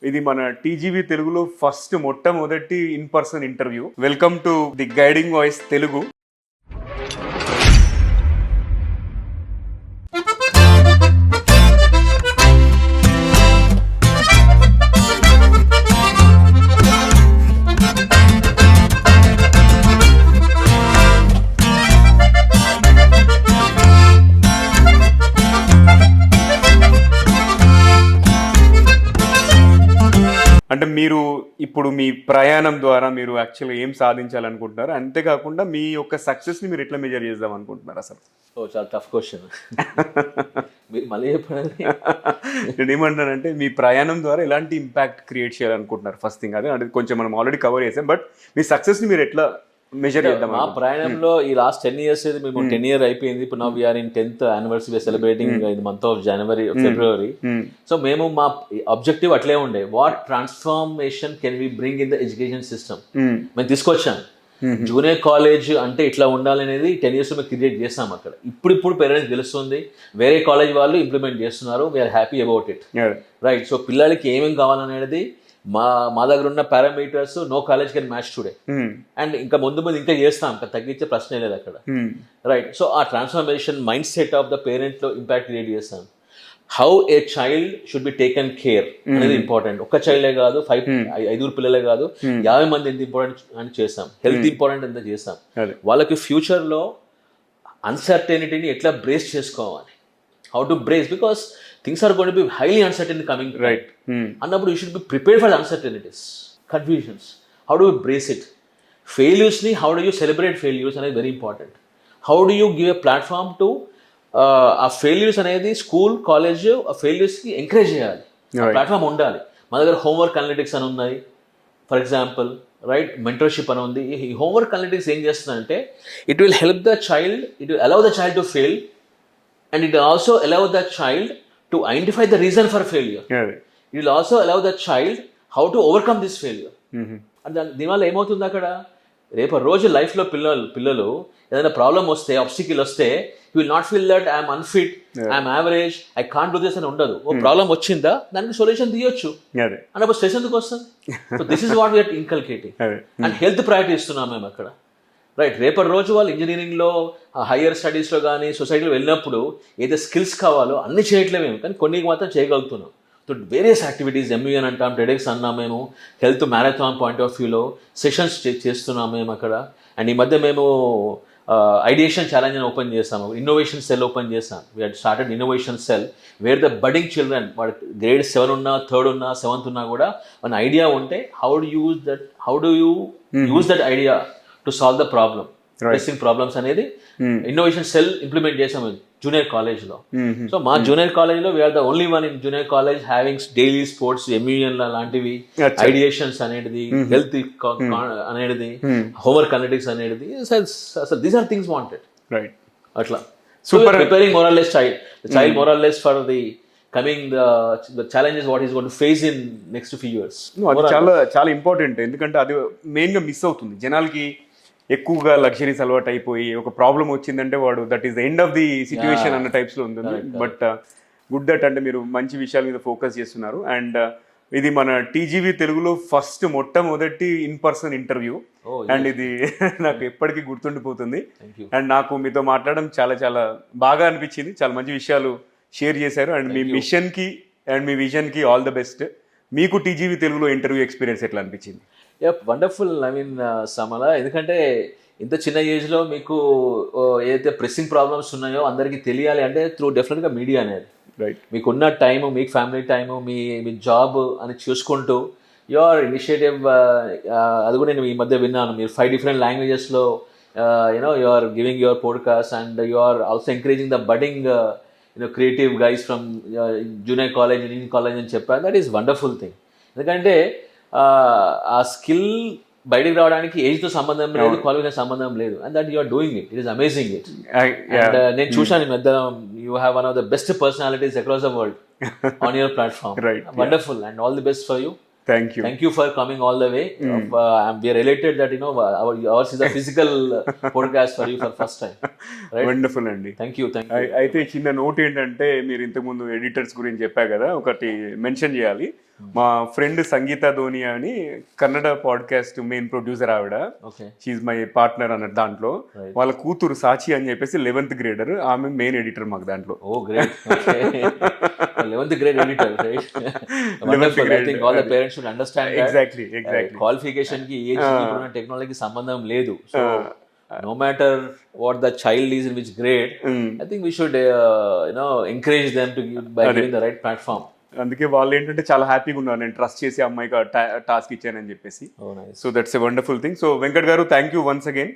ఇది మన టీజీవీ తెలుగులో మొట్టమొదటి in person interview. Welcome to the guiding voice Telugu. అంటే మీరు ఇప్పుడు మీ ప్రయాణం ద్వారా మీరు యాక్చువల్గా ఏం సాధించాలనుకుంటున్నారు, అంతేకాకుండా మీ యొక్క సక్సెస్ని మీరు ఎట్లా మెజర్ చేద్దాం అనుకుంటున్నారు అసలు? చాలా టఫ్ క్వశ్చన్. మీరు మళ్ళీ చెప్పండి. నేను ఏమంటానంటే మీ ప్రయాణం ద్వారా ఎలాంటి ఇంపాక్ట్ క్రియేట్ చేయాలనుకుంటున్నారు ఫస్ట్ థింగ్. అదే అంటే కొంచెం మనం ఆల్రెడీ కవర్ చేసాం, బట్ మీ సక్సెస్ని మీరు ఎట్లా మెజర్ చేద్దాం? మా ప్రయాణంలో ఈ లాస్ట్ 10 years మేము 10 year అయిపోయింది. ఇప్పుడు now we're in 10th anniversary celebrating in month of January February. So మేము మా ఆబ్జెక్టివ్ అట్లే ఉండే, what transformation can we bring in the education system. మేము తీసుకొచ్చాం జూనియర్ కాలేజ్ అంటే ఇట్లా ఉండాలనేది 10 years మేము క్రియేట్ చేస్తాం అక్కడ. ఇప్పుడు పేరెంట్స్ తెలుస్తుంది, వేరే కాలేజ్ వాళ్ళు ఇంప్లిమెంట్ చేస్తున్నారు. We're happy about it, right. So పిల్లలకి ఏమేమి కావాలనేది మా దగ్గర ఉన్న parameters no college can match today. And ఇంకా ముందు ఇంకా చేస్తాం, తగ్గించే ప్రశ్నే లేదు అక్కడ, రైట్. సో ఆ transformation mind set of the parent లో ఇంపాక్ట్ క్రియేట్ చేస్తాం. How a child should be taken care అనేది ఇంపార్టెంట్. ఒక్క చైల్డే కాదు, 5 పిల్లలే కాదు, 50 మంది ఎంత ఇంపార్టెంట్ అని చేస్తాం. హెల్త్ ఇంపార్టెంట్ ఎంత చేస్తాం. వాళ్ళకి ఫ్యూచర్ లో అన్సర్టెనిటీని ఎట్లా బ్రేస్ చేసుకోవాలి, how to brace, because things are going to be highly uncertain coming, right. అన్నప్పుడు you should be prepared for the uncertainties, confusions. How do you brace it? Failures ni how do you celebrate failures అనేది very important. How do you give a platform to ఆ failures అనేది school college ఆ failures కి encourage చేయాలి, platform ఉండాలి. మా దగ్గర homework analytics అని ఉన్నాయి ఫర్ ఎగ్జాంపుల్, రైట్. మెంటర్షిప్ అని ఉంది. ఈ హోంవర్క్ అనలిటిక్స్ ఏం చేస్తుందంటే it will help the child, it will allow the child to fail and it will also allow the child to identify the reason for failure. It will also allow the child how to overcome this failure. And దీనివల్ల ఏమవుతుంది అక్కడ, రేపు రోజు లైఫ్లో పిల్లలు ఏదైనా problem వస్తే, obstacle వస్తే, you will not feel that I'm unfit, I'm average, I can't do this అని ఉండదు. ఓ ప్రాబ్లం వచ్చిందా దానికి సొల్యూషన్ తీయొచ్చు అన్నప్పుడు స్ట్రెస్ ఎందుకు వస్తుంది? So this is what we're inculcating. And health priority ఇస్తున్నాం మేము అక్కడ, రైట్. రేపటి రోజు వాళ్ళు ఇంజనీరింగ్లో, హయ్యర్ స్టడీస్లో కానీ సొసైటీలో వెళ్ళినప్పుడు ఏదైతే స్కిల్స్ కావాలో అన్ని చేయట్లేమేము, కానీ కొన్ని మాత్రం చేయగలుగుతున్నాం. సో వేరియస్ యాక్టివిటీస్, ఎంయూఎన్ అంటాం, టెడెక్స్ అన్నాం మేము, హెల్త్ మ్యారథాన్ పాయింట్ ఆఫ్ వ్యూలో సెషన్స్ చేస్తున్నాం మేము అక్కడ. అండ్ ఈ మధ్య మేము ఐడియేషన్ ఛాలెంజ్ అని ఓపెన్ చేస్తాము, ఇన్నోవేషన్ సెల్ ఓపెన్ చేస్తాం. We had started innovation cell wear the budding children, వాడు గ్రేడ్ 7 ఉన్నా, 3rd ఉన్నా, 7th ఉన్నా కూడా మన ఐడియా ఉంటే how do you use that idea to solve the problem, facing problems అనేది ఇన్నోవేషన్ సెల్ ఇంప్లిమెంట్ చేసాము జూనియర్ కాలేజ్లో. సో మా జూనియర్ కాలేజ్లో we are the only one in junior college having daily sports, MUN లాంటివి, ఐడియేషన్స్ అనేది, health అనేది, homework analytics అనేది. అసలు these are things wanted, right. అట్లా preparing more or less child more or less for the coming the challenges what is going to face in next few years. అది చాలా చాలా important, ఎందుకంటే అది మెయిన్గా మిస్ అవుతుంది జనాలకి. ఎక్కువగా లగ్జరీస్ అలవాటు అయిపోయి ఒక ప్రాబ్లం వచ్చిందంటే వాడు that is the end of the situation అన్న టైప్స్లో ఉంటుంది. బట్ గుడ్ దట్ అంటే మీరు మంచి విషయాల మీద ఫోకస్ చేస్తున్నారు. అండ్ ఇది మన టీజీవీ తెలుగులో మొట్టమొదటి ఇన్ పర్సన్ ఇంటర్వ్యూ. అండ్ ఇది నాకు ఎప్పటికీ గుర్తుండిపోతుంది. అండ్ నాకు మీతో మాట్లాడడం చాలా చాలా బాగా అనిపించింది. చాలా మంచి విషయాలు షేర్ చేశారు. అండ్ మీ మిషన్కి అండ్ మీ విజన్కి ఆల్ ద బెస్ట్. మీకు టీజీవీ తెలుగులో ఇంటర్వ్యూ ఎక్స్పీరియన్స్ ఎట్లా అనిపించింది? వండర్ఫుల్. ఐ మీన్ సమల, ఎందుకంటే ఇంత చిన్న ఏజ్లో మీకు ఏదైతే ప్రెస్సింగ్ ప్రాబ్లమ్స్ ఉన్నాయో అందరికీ తెలియాలి అంటే త్రూ డెఫినెట్గా మీడియా అనేది, రైట్. మీకున్న టైము, మీకు ఫ్యామిలీ టైము, మీ జాబ్ అని చూసుకుంటూ యువర్ ఇనిషియేటివ్, అది కూడా నేను ఈ మధ్య విన్నాను, మీరు 5 different లాంగ్వేజెస్లో you are giving your podcast and you are also encouraging the budding creative guys from junior college, engineering college అని చెప్పారు. That is wonderful thing. ఎందుకంటే ఆ స్కిల్ బయటకు రావడానికి ఏజ్తో సంబంధం లేదు, క్వాలిఫికేషన్ సంబంధం లేదు. And that you are doing it, it is amazing it. And నేను చూశాను ఈ మధ్య, you have one of the best personalities across the world on your platform. Wonderful and all the best for you. Thank you for coming all the way. We are elated that ours is a physical podcast for you for first time. Right? Wonderful అండి. Thank you. అయితే చిన్న note ఏంటంటే, మీరు ఇంతకుముందు editors గురించి చెప్పారు కదా, ఒకటి మెన్షన్ చేయాలి. మా ఫ్రెండ్ సంగీత ధోనియా అని కన్నడ పాడ్కాస్ట్ మెయిన్ ప్రొడ్యూసర్ ఆవిడ, ఓకే. షీఈ్ మై పార్ట్నర్ అన్నట్టు దాంట్లో. వాళ్ళ కూతురు సాచి అని చెప్పేసి 11th గ్రేడర్, ఆమె మెయిన్ ఎడిటర్ మాకు దాంట్లో. ఓ great. 11th grade editor, right? Wonderful. I think all the parents should understand that. Exactly. Qualification కి ఏజ్ ఇప్పుడున్న టెక్నాలజీకి సంబంధం లేదు. So no matter what the child is in which grade, I think we should encourage them to give by giving the right platform. అందుకే వాళ్ళు ఏంటంటే చాలా హ్యాపీగా ఉన్నారు, నేను ట్రస్ట్ చేసి అమ్మాయికి టాస్క్ ఇచ్చానని చెప్పేసి. Oh, nice. So that's a wonderful thing. So Venkat గారు, థ్యాంక్ యూ వన్స్ అగైన్.